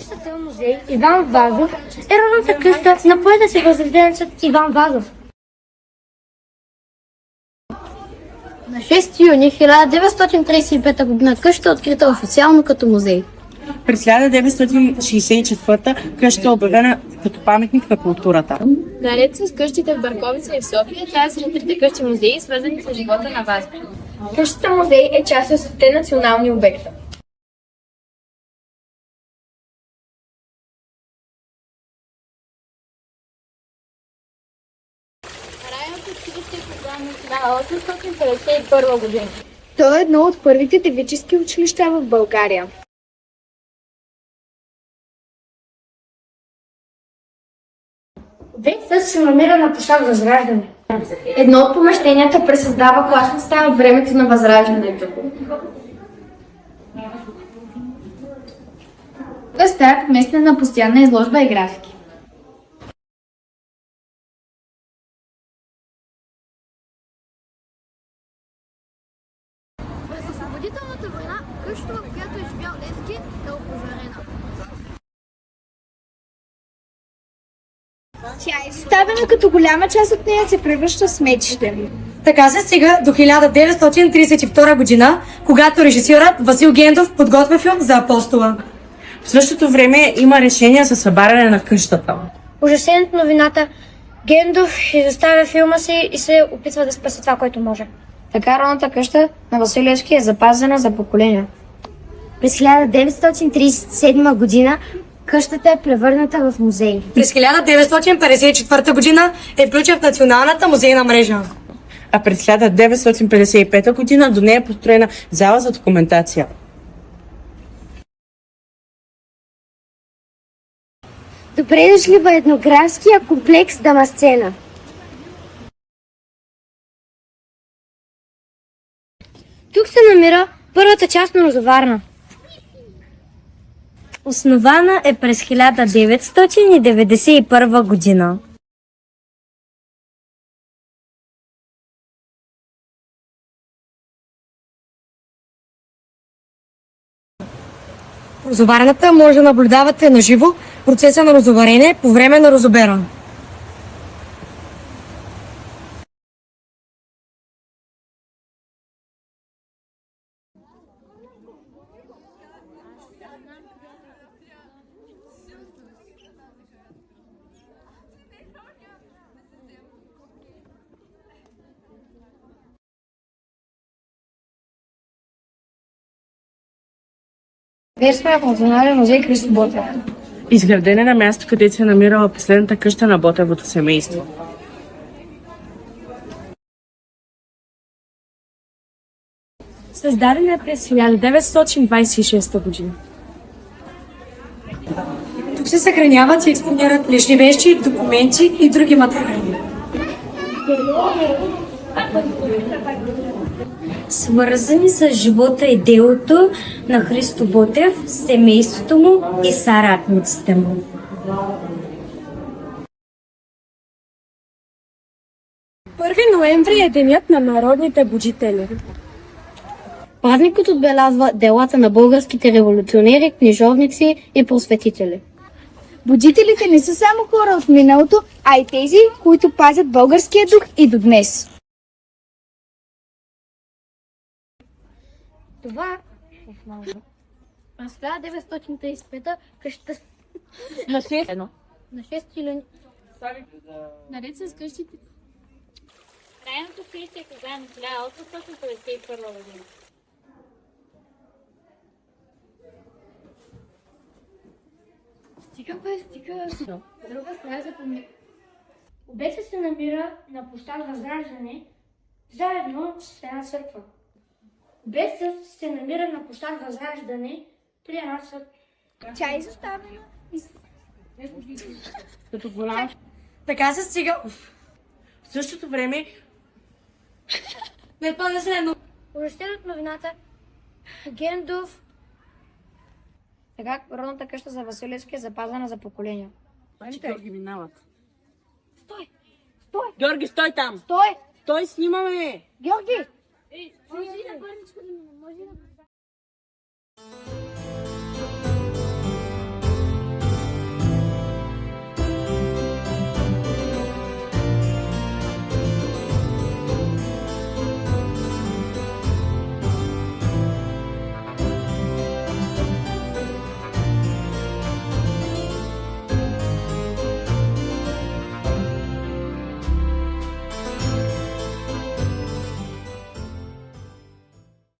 Къщата музей Иван Вазов е родната къща на поета си възрожденецът Иван Вазов. На 6 юни 1935 г. къщата е открита официално като музей. През 1964 къщата е обявена като паметник на културата. Наред с къщите в Бърковица и в София, тя е сред трите къщи музеи, свързани с живота на Вазов. Къщата музей е част от 7 национални обекта. Районното училище е създадено в 1851 година. То е едно от първите девически училища в България. Обектът се намира на площад Възраждане. Едно от помещенията пресъздава класна стая от времето на Възраждането. Стая е местна на постоянна изложба и графики. През освободителната война къщата, в която е живял Левски, е опожарена. Тя е изставена, като голяма част от нея се превръща в сметище. Така се стига до 1932 година, когато режисьорът Васил Гендов подготвя филм за Апостола. В същото време има решение за събаряне на къщата. Ужасен от новината, Гендов изоставя филма си и се опитва да спаси това, което може. Така родната къща на Васил Левски е запазена за поколения. През 1937 година къщата е превърната в музей. През 1954 година е включен в Националната музейна мрежа. А през 1955 година до нея е построена зала за документация. Добре дошли в етнографския комплекс Дамасцена. Тук се намира първата част на розоварна. Основана е през 1991 година. Розоварната може да наблюдавате на живо процеса на розоварене по време на розобера. Версия в Национален музей Христо Ботев. Изграден е на място, където се намирала последната къща на Ботевото семейство. Създадена е през 1926 година. Тук се съхраняват и експонират лични вещи, документи и други материали. Свързани с живота и делото на Христо Ботев, семейството му и съратниците му. Първи ноември е денят на народните будители. Празникът отбелязва делата на българските революционери, книжовници и просветители. Будителите не са само хора от миналото, а и тези, които пазят българския дух и до днес. Това през 1935 къщата На 6. на 6 юни. Наред с къщите. Районното училище е създадено в 1851 година. Стига. Друга стая за помник. Обектът се намира на площад Възраждане, заедно с една църква. Обектът се намира на площад Възраждане при една църква. Тя е изоставена. Като голям. Така се стига... В същото време Не, това не следно. Ужасен от новината, Гендов. Така родната къща за Васил Левски е запазена за поколения. Георги минават. Стой! Георги, стой там! Стой! Стой, снимаме! Георги! Може да